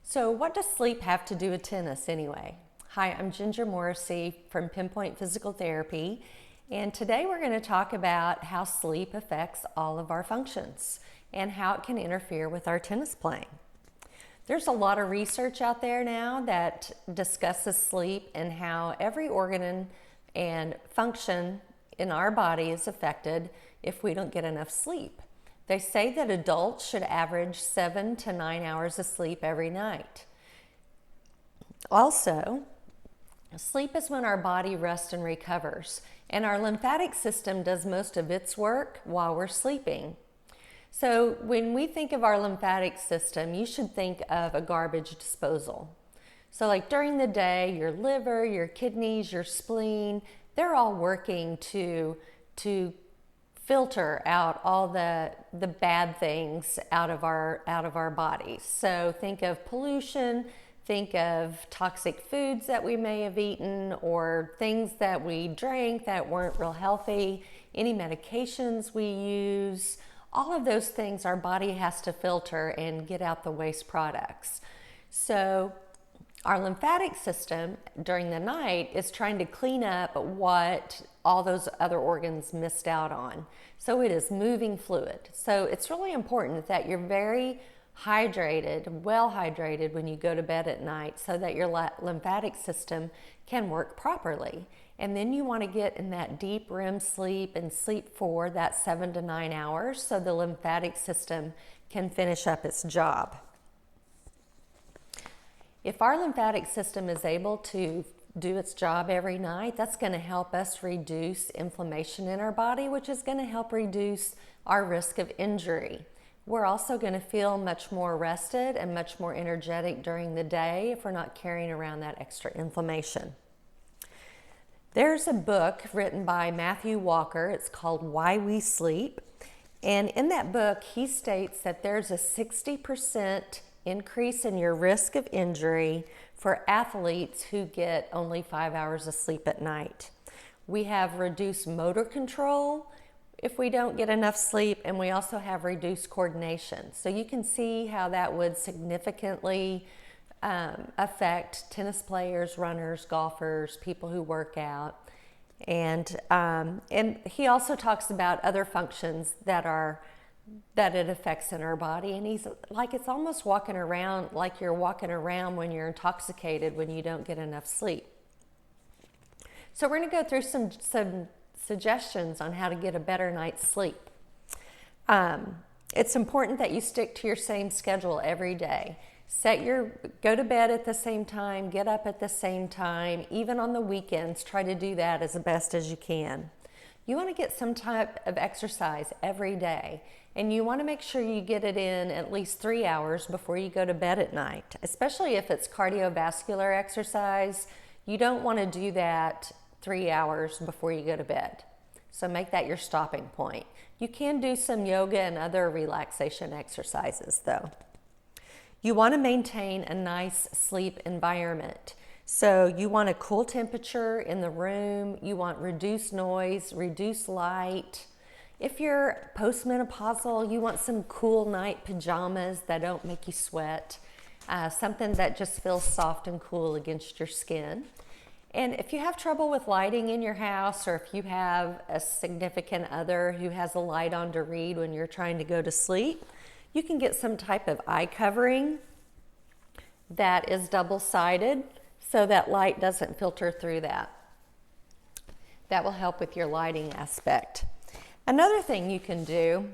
So what does sleep have to do with tennis anyway? Hi, I'm Ginger Morrissey from Pinpoint Physical Therapy, and today we're going to talk about how sleep affects all of our functions and how it can interfere with our tennis playing. There's a lot of research out there now that discusses sleep and how every organ and function in our body is affected if we don't get enough sleep. They say that adults should average 7 to 9 hours of sleep every night. Also, sleep is when our body rests and recovers, and our lymphatic system does most of its work while we're sleeping. So when we think of our lymphatic system, you should think of a garbage disposal. So like during the day, your liver, your kidneys, your spleen, they're all working to filter out all the bad things out of our bodies. So think of pollution, think of toxic foods that we may have eaten or things that we drank that weren't real healthy, any medications we use, all of those things our body has to filter and get out the waste products. So our lymphatic system during the night is trying to clean up what all those other organs missed out on. So it is moving fluid. So it's really important that you're very hydrated, well hydrated when you go to bed at night so that your lymphatic system can work properly. And then you want to get in that deep REM sleep and sleep for that 7 to 9 hours so the lymphatic system can finish up its job. If our lymphatic system is able to do its job every night, that's going to help us reduce inflammation in our body, which is going to help reduce our risk of injury. We're also going to feel much more rested and much more energetic during the day if we're not carrying around that extra inflammation. There's a book written by Matthew Walker. It's called Why We Sleep. And in that book, he states that there's a 60% increase in your risk of injury for athletes who get only 5 hours of sleep at night. We have reduced motor control if we don't get enough sleep, and we also have reduced coordination. So you can see how that would significantly affect tennis players, runners, golfers, people who work out. And he also talks about other functions that it affects in our body. And he's like, it's almost walking around like you're walking around when you're intoxicated when you don't get enough sleep. So we're going to go through some suggestions on how to get a better night's sleep. It's important that you stick to your same schedule every day. Go to bed at the same time, get up at the same time, even on the weekends, try to do that as best as you can. You want to get some type of exercise every day, and you want to make sure you get it in at least 3 hours before you go to bed at night, especially if it's cardiovascular exercise. You don't want to do that 3 hours before you go to bed. So make that your stopping point. You can do some yoga and other relaxation exercises though. You want to maintain a nice sleep environment. So you want a cool temperature in the room, you want reduced noise, reduced light. If you're postmenopausal, you want some cool night pajamas that don't make you sweat, something that just feels soft and cool against your skin. And if you have trouble with lighting in your house, or if you have a significant other who has a light on to read when you're trying to go to sleep, you can get some type of eye covering that is double-sided so that light doesn't filter through that. That will help with your lighting aspect. Another thing you can do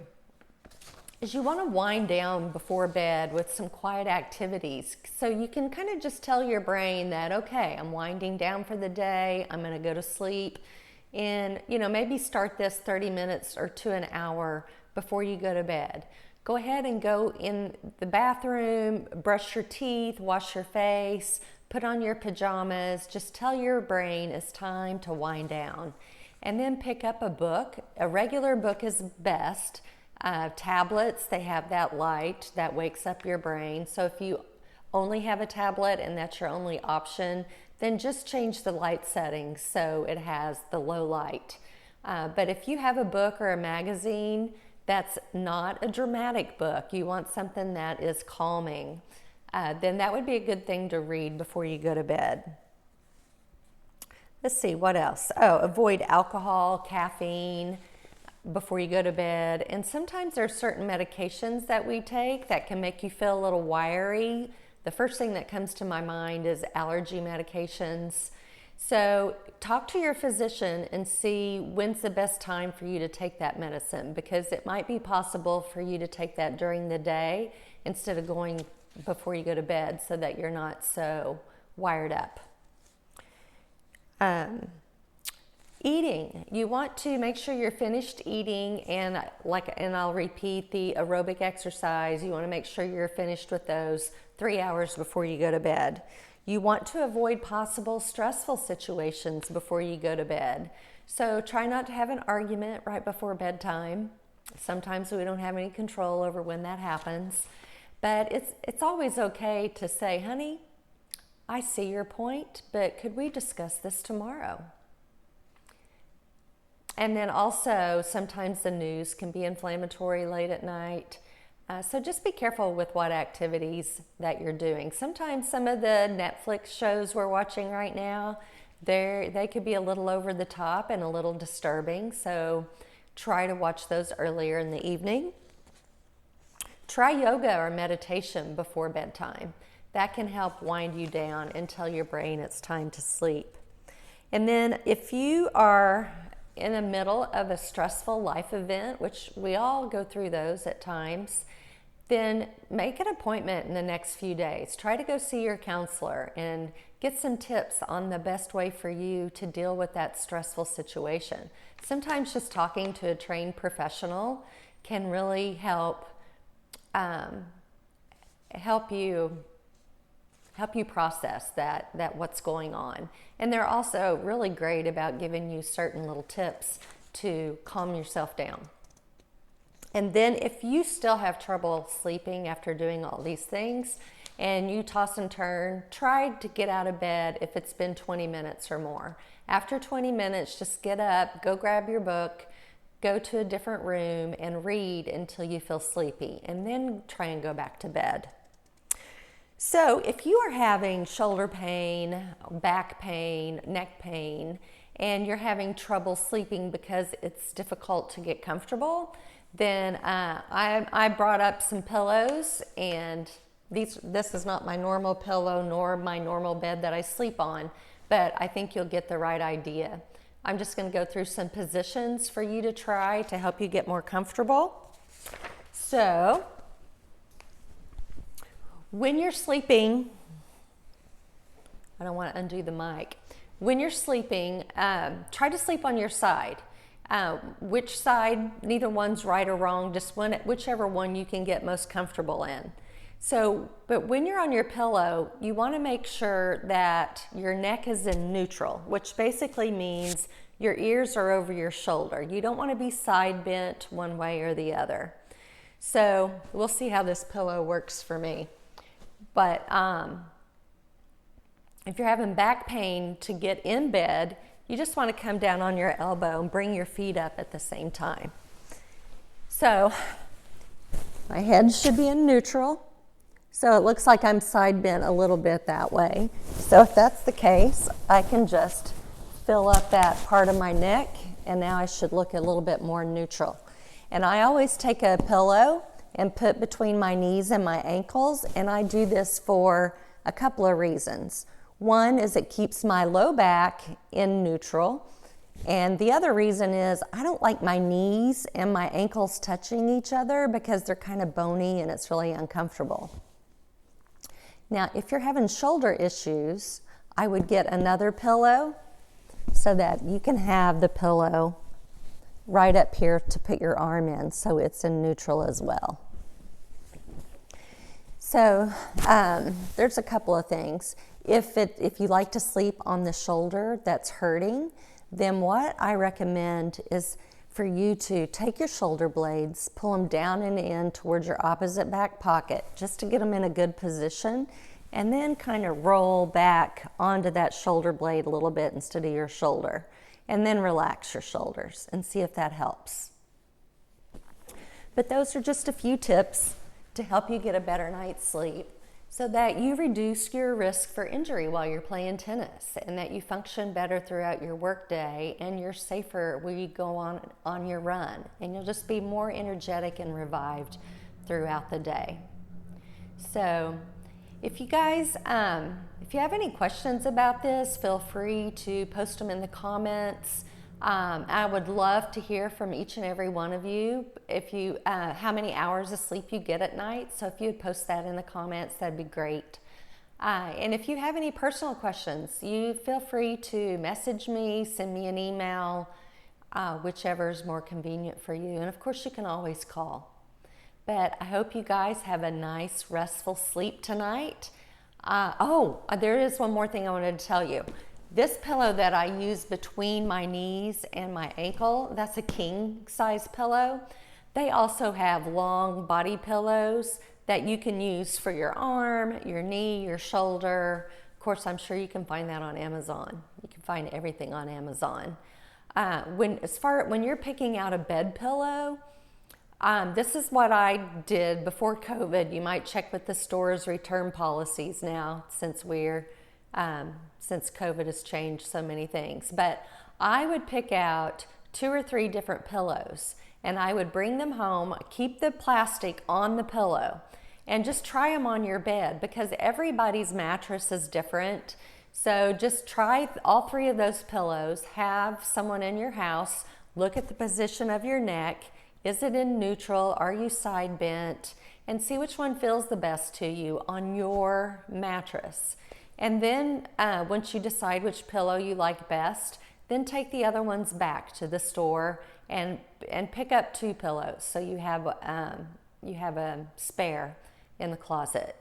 is you want to wind down before bed with some quiet activities. So you can kind of just tell your brain that, okay, I'm winding down for the day, I'm going to go to sleep. And, maybe start this 30 minutes or to an hour before you go to bed. Go ahead and go in the bathroom, brush your teeth, wash your face, put on your pajamas. Just tell your brain it's time to wind down. And then pick up a book. A regular book is best. Tablets, they have that light that wakes up your brain. So if you only have a tablet and that's your only option, then just change the light settings so it has the low light. But if you have a book or a magazine that's not a dramatic book, you want something that is calming. then that would be a good thing to read before you go to bed. Let's see, what else? Oh, avoid alcohol, caffeine before you go to bed. And sometimes there are certain medications that we take that can make you feel a little wiry. The first thing that comes to my mind is allergy medications. So talk to your physician and see when's the best time for you to take that medicine, because it might be possible for you to take that during the day instead of going before you go to bed so that you're not so wired up. Eating. You want to make sure you're finished eating, and I'll repeat the aerobic exercise. You want to make sure you're finished with those 3 hours before you go to bed. You want to avoid possible stressful situations before you go to bed. So try not to have an argument right before bedtime. Sometimes we don't have any control over when that happens, but it's always okay to say, honey, I see your point, but could we discuss this tomorrow? And then also, sometimes the news can be inflammatory late at night. So just be careful with what activities that you're doing. Sometimes some of the Netflix shows we're watching right now, they could be a little over the top and a little disturbing. So try to watch those earlier in the evening. Try yoga or meditation before bedtime. That can help wind you down and tell your brain it's time to sleep. And then if you are in the middle of a stressful life event, which we all go through those at times, then make an appointment in the next few days. Try to go see your counselor and get some tips on the best way for you to deal with that stressful situation. Sometimes just talking to a trained professional can really help you process that what's going on. And they're also really great about giving you certain little tips to calm yourself down. And then if you still have trouble sleeping after doing all these things and you toss and turn, try to get out of bed if it's been 20 minutes or more. After 20 minutes, just get up, go grab your book, go to a different room and read until you feel sleepy, and then try and go back to bed. So if you are having shoulder pain, back pain, neck pain, and you're having trouble sleeping because it's difficult to get comfortable, then I brought up some pillows, and this is not my normal pillow nor my normal bed that I sleep on, but I think you'll get the right idea. I'm just going to go through some positions for you to try to help you get more comfortable. So when you're sleeping, I don't want to undo the mic. When you're sleeping, try to sleep on your side. Which side, neither one's right or wrong, just whichever one you can get most comfortable in. So, but when you're on your pillow, you want to make sure that your neck is in neutral, which basically means your ears are over your shoulder. You don't want to be side bent one way or the other. So we'll see how this pillow works for me. But if you're having back pain to get in bed, you just want to come down on your elbow and bring your feet up at the same time. So my head should be in neutral. So it looks like I'm side bent a little bit that way. So if that's the case, I can just fill up that part of my neck, and now I should look a little bit more neutral. And I always take a pillow and put between my knees and my ankles, and I do this for a couple of reasons. One is it keeps my low back in neutral, and the other reason is I don't like my knees and my ankles touching each other because they're kind of bony and it's really uncomfortable. Now, if you're having shoulder issues, I would get another pillow so that you can have the pillow right up here to put your arm in so it's in neutral as well. So there's a couple of things. If you like to sleep on the shoulder that's hurting, then what I recommend is for you to take your shoulder blades, pull them down and in towards your opposite back pocket just to get them in a good position, and then kind of roll back onto that shoulder blade a little bit instead of your shoulder, and then relax your shoulders and see if that helps. But those are just a few tips to help you get a better night's sleep. so that you reduce your risk for injury while you're playing tennis, and that you function better throughout your workday, and you're safer when you go on your run, and you'll just be more energetic and revived throughout the day. So if you guys, if you have any questions about this, feel free to post them in the comments. I would love to hear from each and every one of you if you how many hours of sleep you get at night. So if you would post that in the comments, that'd be great. And if you have any personal questions, you feel free to message me, send me an email, whichever is more convenient for you. And of course, you can always call. But I hope you guys have a nice, restful sleep tonight. There is one more thing I wanted to tell you. This pillow that I use between my knees and my ankle, that's a king size pillow. They also have long body pillows that you can use for your arm, your knee, your shoulder. Of course, I'm sure you can find that on Amazon. You can find everything on Amazon. When you're picking out a bed pillow, this is what I did before COVID. You might check with the store's return policies now, since COVID has changed so many things. But I would pick out 2 or 3 different pillows, and I would bring them home, keep the plastic on the pillow, and just try them on your bed, because everybody's mattress is different. So just try all 3 of those pillows. Have someone in your house look at the position of your neck. Is it in neutral? Are you side bent? And see which one feels the best to you on your mattress. And then once you decide which pillow you like best, then take the other ones back to the store and pick up 2 pillows, so you have a spare in the closet.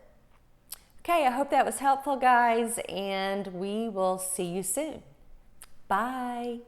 Okay, I hope that was helpful, guys, and we will see you soon. Bye.